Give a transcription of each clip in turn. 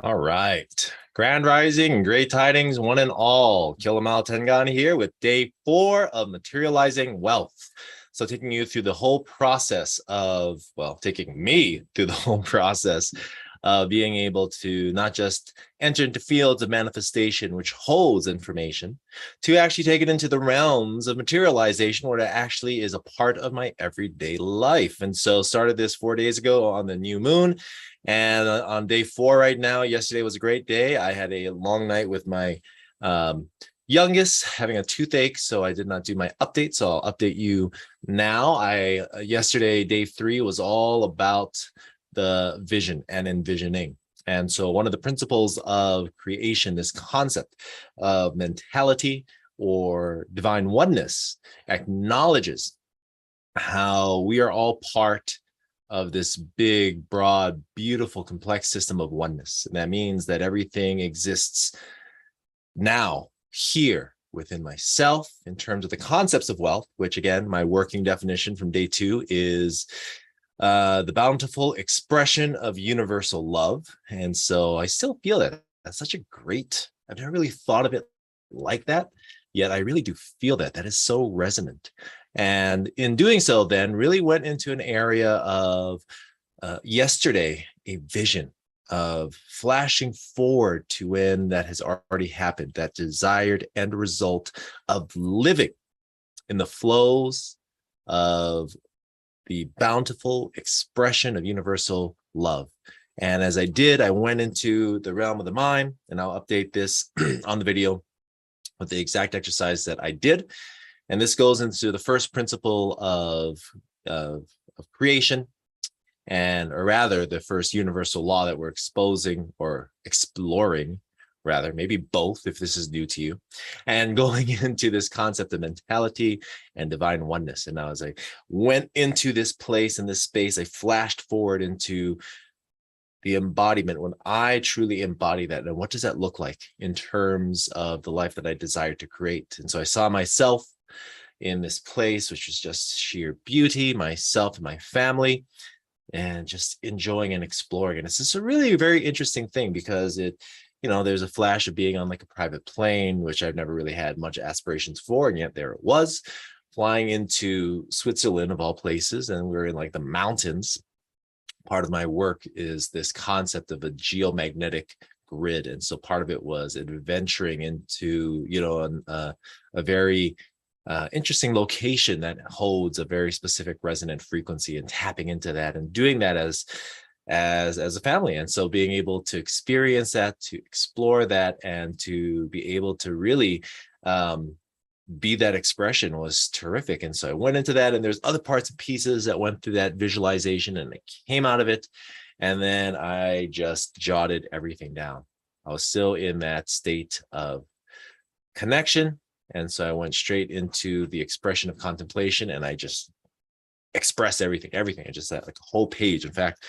All right. Grand Rising and great tidings, one and all. Kilamal Tengan here with day 4 of Materializing Wealth. So taking you through the whole process of, well, taking me through the whole process of being able to not just enter into fields of manifestation, which holds information, to actually take it into the realms of materialization, where it actually is a part of my everyday life. And so started this 4 days ago on the new moon. And on day 4 right now, yesterday was a great day. I had a long night with my youngest having a toothache, so I did not do my update. So I'll update you now. Yesterday, day 3 was all about the vision and envisioning. And so one of the principles of creation, this concept of mentality or divine oneness, acknowledges how we are all part of this big, broad, beautiful, complex system of oneness. And that means that everything exists now, here, within myself, in terms of the concepts of wealth, which again, my working definition from day 2 is the bountiful expression of universal love. And so I still feel that. That's such a great, I've never really thought of it like that, yet I really do feel that. That is so resonant. And in doing so, then really went into an area of yesterday, a vision of flashing forward to when that has already happened, that desired end result of living in the flows of the bountiful expression of universal love. And as I did, I went into the realm of the mind, and I'll update this on the video with the exact exercise that I did. And this goes into the first principle of creation, or rather the first universal law that we're exposing or exploring, rather, maybe both if this is new to you, and going into this concept of mentality and divine oneness. And now as I went into this place and this space, I flashed forward into the embodiment, when I truly embody that. And what does that look like in terms of the life that I desire to create? And so I saw myself in this place, which was just sheer beauty, myself and my family, and just enjoying and exploring. And it's just a really very interesting thing because there's a flash of being on like a private plane, which I've never really had much aspirations for. And yet there it was, flying into Switzerland of all places. And we're in like the mountains. Part of my work is this concept of a geomagnetic grid. And so part of it was adventuring into, a very interesting location that holds a very specific resonant frequency, and tapping into that and doing that as a family. And so being able to experience that, to explore that, and to be able to really be that expression was terrific. And so I went into that, and there's other parts and pieces that went through that visualization, and I came out of it, and then I just jotted everything down. I was still in that state of connection. And so I went straight into the expression of contemplation, and I just expressed everything. I just had like a whole page. In fact,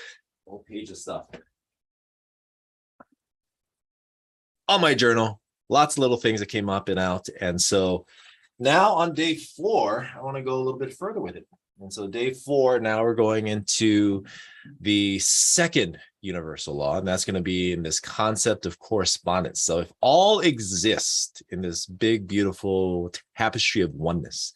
a whole page of stuff on my journal, lots of little things that came up and out. And so now on day 4, I want to go a little bit further with it. And so day 4, now we're going into the second universal law, and that's going to be in this concept of correspondence. So if all exist in this big, beautiful tapestry of oneness,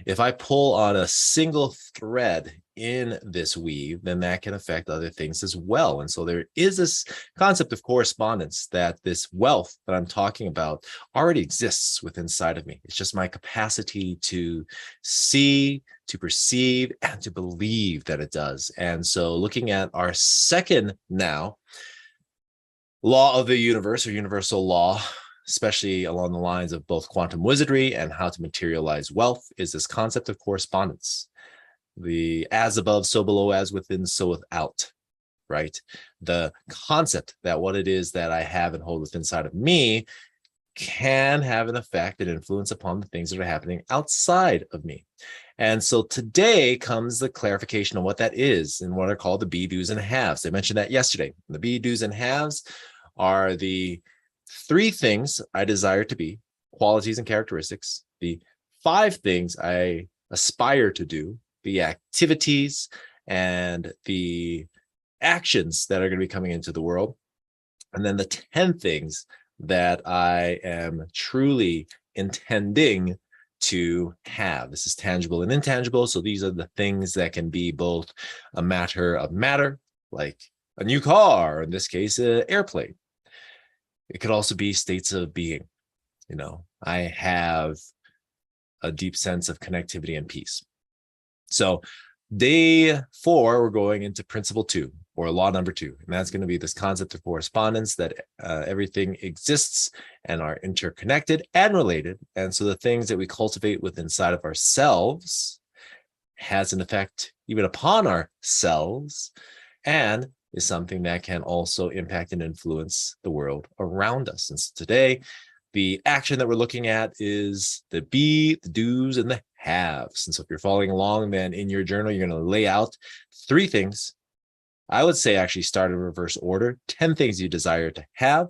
if I pull on a single thread in this weave, then that can affect other things as well. And so there is this concept of correspondence, that this wealth that I'm talking about already exists within inside of me. It's just my capacity to see, to perceive, and to believe that it does. And so looking at our second now law of the universe, or universal law, especially along the lines of both quantum wizardry and how to materialize wealth, is this concept of correspondence. The as above, so below, as within, so without, right? The concept that what it is that I have and hold within inside of me can have an effect and influence upon the things that are happening outside of me. And so today comes the clarification of what that is and what are called the be, do's, and haves. I mentioned that yesterday. The be, do's, and haves are the 3 things I desire to be, qualities and characteristics, the 5 things I aspire to do, the activities and the actions that are going to be coming into the world, And then the 10 things that I am truly intending to have. This is tangible and intangible. So these are the things that can be both a matter of matter, like a new car, or in this case, an airplane. It could also be states of being. I have a deep sense of connectivity and peace. So day 4, we're going into principle 2, or law number 2. And that's going to be this concept of correspondence, that everything exists and are interconnected and related. And so the things that we cultivate within inside of ourselves has an effect even upon ourselves, and is something that can also impact and influence the world around us. And so today, the action that we're looking at is the be, the do's, and the haves. And so if you're following along, then in your journal, you're going to lay out 3 things. I would say actually start in reverse order. 10 things you desire to have,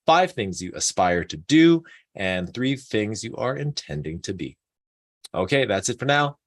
5 things you aspire to do, and 3 things you are intending to be. Okay, that's it for now.